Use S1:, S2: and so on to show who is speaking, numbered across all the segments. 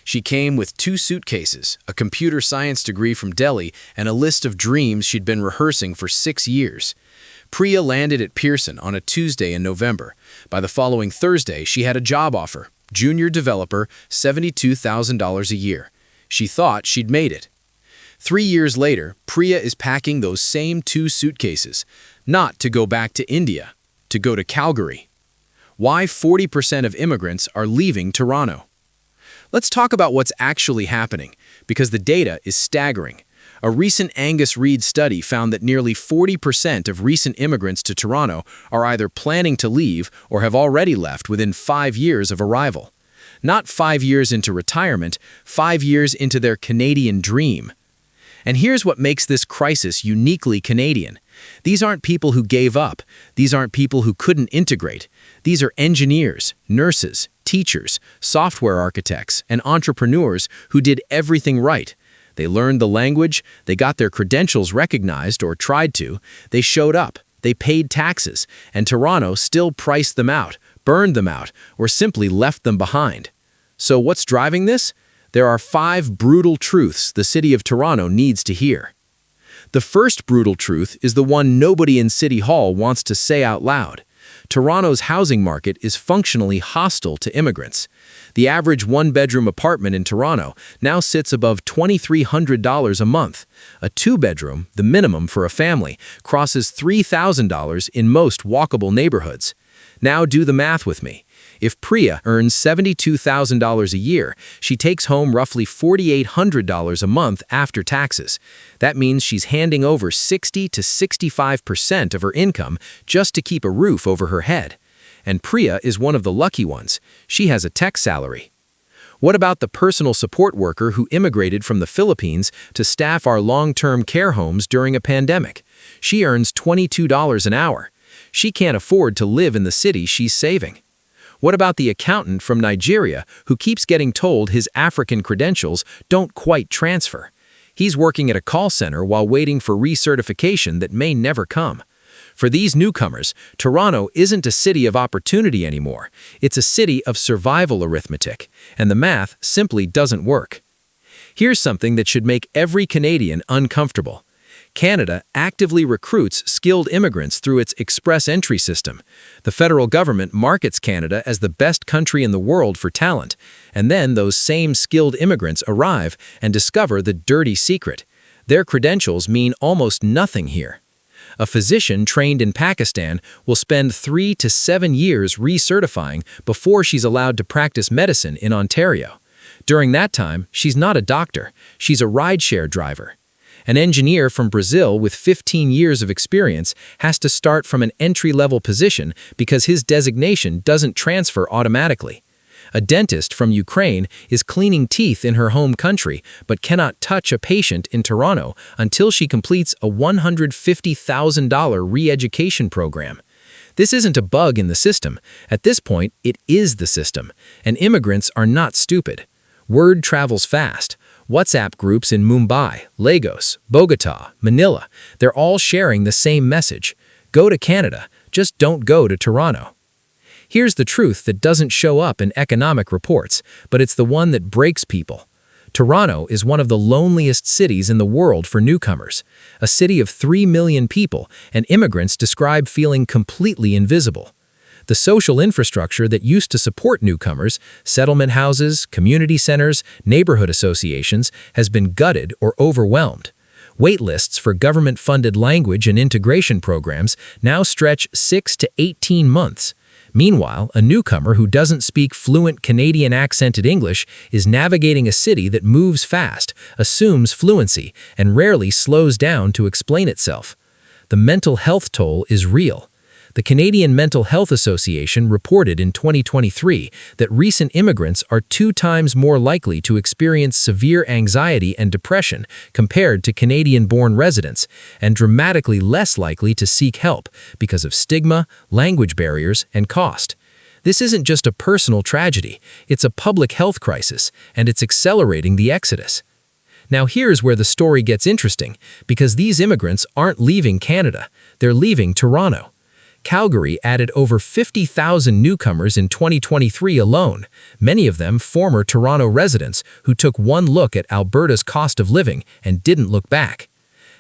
S1: She came with 2 suitcases, a computer science degree from Delhi, and a list of dreams she'd been rehearsing for 6 years. Priya landed at Pearson on a Tuesday in November. By the following Thursday, she had a job offer, junior developer, $72,000 a year. She thought she'd made it. 3 years later, Priya is packing those same 2 suitcases, not to go back to India, to go to Calgary. Why 40% of immigrants are leaving Toronto? Let's talk about what's actually happening, because the data is staggering. A recent Angus Reid study found that nearly 40% of recent immigrants to Toronto are either planning to leave or have already left within 5 years of arrival. Not 5 years into retirement, 5 years into their Canadian dream. And here's what makes this crisis uniquely Canadian. These aren't people who gave up. These aren't people who couldn't integrate. These are engineers, nurses, teachers, software architects, and entrepreneurs who did everything right. They learned the language, they got their credentials recognized or tried to, they showed up, they paid taxes, and Toronto still priced them out, burned them out, or simply left them behind. So what's driving this? There are 5 brutal truths the city of Toronto needs to hear. The first brutal truth is the one nobody in City Hall wants to say out loud. Toronto's housing market is functionally hostile to immigrants. The average 1-bedroom apartment in Toronto now sits above $2,300 a month. A 2-bedroom, the minimum for a family, crosses $3,000 in most walkable neighborhoods. Now do the math with me. If Priya earns $72,000 a year, she takes home roughly $4,800 a month after taxes. That means she's handing over 60 to 65% of her income just to keep a roof over her head. And Priya is one of the lucky ones. She has a tech salary. What about the personal support worker who immigrated from the Philippines to staff our long-term care homes during a pandemic? She earns $22 an hour. She can't afford to live in the city she's saving. What about the accountant from Nigeria who keeps getting told his African credentials don't quite transfer? He's working at a call center while waiting for recertification that may never come. For these newcomers, Toronto isn't a city of opportunity anymore. It's a city of survival arithmetic, and the math simply doesn't work. Here's something that should make every Canadian uncomfortable. Canada actively recruits skilled immigrants through its express entry system. The federal government markets Canada as the best country in the world for talent, and then those same skilled immigrants arrive and discover the dirty secret. Their credentials mean almost nothing here. A physician trained in Pakistan will spend 3 to 7 years recertifying before she's allowed to practice medicine in Ontario. During that time, she's not a doctor, she's a rideshare driver. An engineer from Brazil with 15 years of experience has to start from an entry-level position because his designation doesn't transfer automatically. A dentist from Ukraine is cleaning teeth in her home country but cannot touch a patient in Toronto until she completes a $150,000 re-education program. This isn't a bug in the system. At this point, it is the system, and immigrants are not stupid. Word travels fast. WhatsApp groups in Mumbai, Lagos, Bogota, Manila, they're all sharing the same message. Go to Canada, just don't go to Toronto. Here's the truth that doesn't show up in economic reports, but it's the one that breaks people. Toronto is one of the loneliest cities in the world for newcomers, a city of 3 million people, and immigrants describe feeling completely invisible. The social infrastructure that used to support newcomers, settlement houses, community centers, neighborhood associations, has been gutted or overwhelmed. Wait lists for government-funded language and integration programs now stretch 6 to 18 months. Meanwhile, a newcomer who doesn't speak fluent Canadian accented English is navigating a city that moves fast, assumes fluency, and rarely slows down to explain itself. The mental health toll is real. The Canadian Mental Health Association reported in 2023 that recent immigrants are 2 times more likely to experience severe anxiety and depression compared to Canadian-born residents, and dramatically less likely to seek help because of stigma, language barriers, and cost. This isn't just a personal tragedy, it's a public health crisis, and it's accelerating the exodus. Now here's where the story gets interesting, because these immigrants aren't leaving Canada, they're leaving Toronto. Calgary added over 50,000 newcomers in 2023 alone, many of them former Toronto residents who took one look at Alberta's cost of living and didn't look back.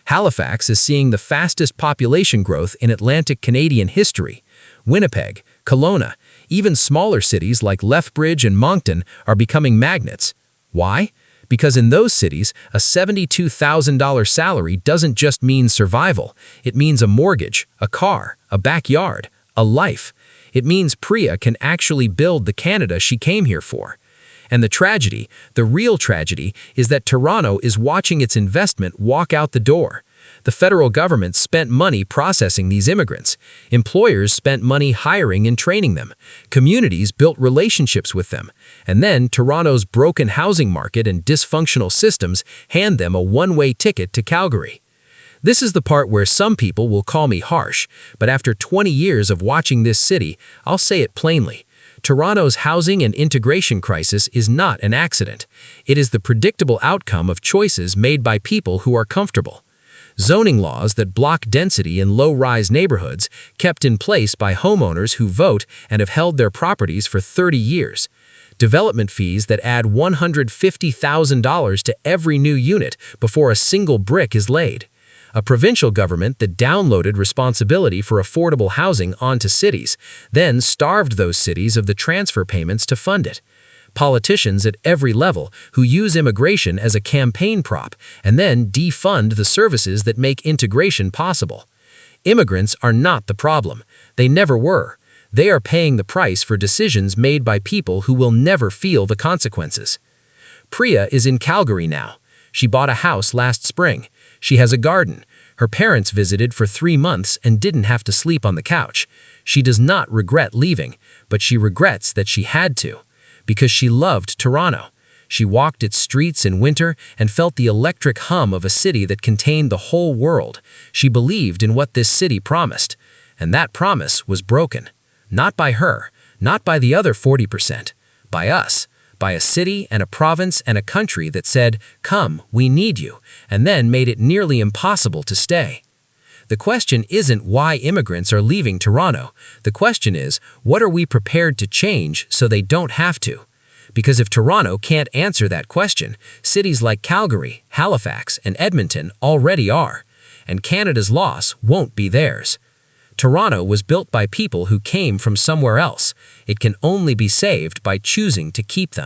S1: Halifax is seeing the fastest population growth in Atlantic Canadian history. Winnipeg, Kelowna, even smaller cities like Lethbridge and Moncton are becoming magnets. Why? Because in those cities, a $72,000 salary doesn't just mean survival. It means a mortgage, a car, a backyard, a life. It means Priya can actually build the Canada she came here for. And the tragedy, the real tragedy, is that Toronto is watching its investment walk out the door. The federal government spent money processing these immigrants. Employers spent money hiring and training them. Communities built relationships with them. And then Toronto's broken housing market and dysfunctional systems hand them a one-way ticket to Calgary. This is the part where some people will call me harsh, but after 20 years of watching this city, I'll say it plainly. Toronto's housing and integration crisis is not an accident. It is the predictable outcome of choices made by people who are comfortable. Zoning laws that block density in low-rise neighborhoods kept in place by homeowners who vote and have held their properties for 30 years. Development fees that add $150,000 to every new unit before a single brick is laid. A provincial government that downloaded responsibility for affordable housing onto cities, then starved those cities of the transfer payments to fund it. Politicians at every level who use immigration as a campaign prop and then defund the services that make integration possible. Immigrants are not the problem. They never were. They are paying the price for decisions made by people who will never feel the consequences. Priya is in Calgary now. She bought a house last spring. She has a garden. Her parents visited for 3 months and didn't have to sleep on the couch. She does not regret leaving, but she regrets that she had to. Because she loved Toronto. She walked its streets in winter and felt the electric hum of a city that contained the whole world. She believed in what this city promised. And that promise was broken. Not by her, not by the other 40%, by us. By a city and a province and a country that said, "Come, we need you," and then made it nearly impossible to stay. The question isn't why immigrants are leaving Toronto. The question is, what are we prepared to change so they don't have to? Because if Toronto can't answer that question, cities like Calgary, Halifax, and Edmonton already are, and Canada's loss won't be theirs. Toronto was built by people who came from somewhere else. It can only be saved by choosing to keep them.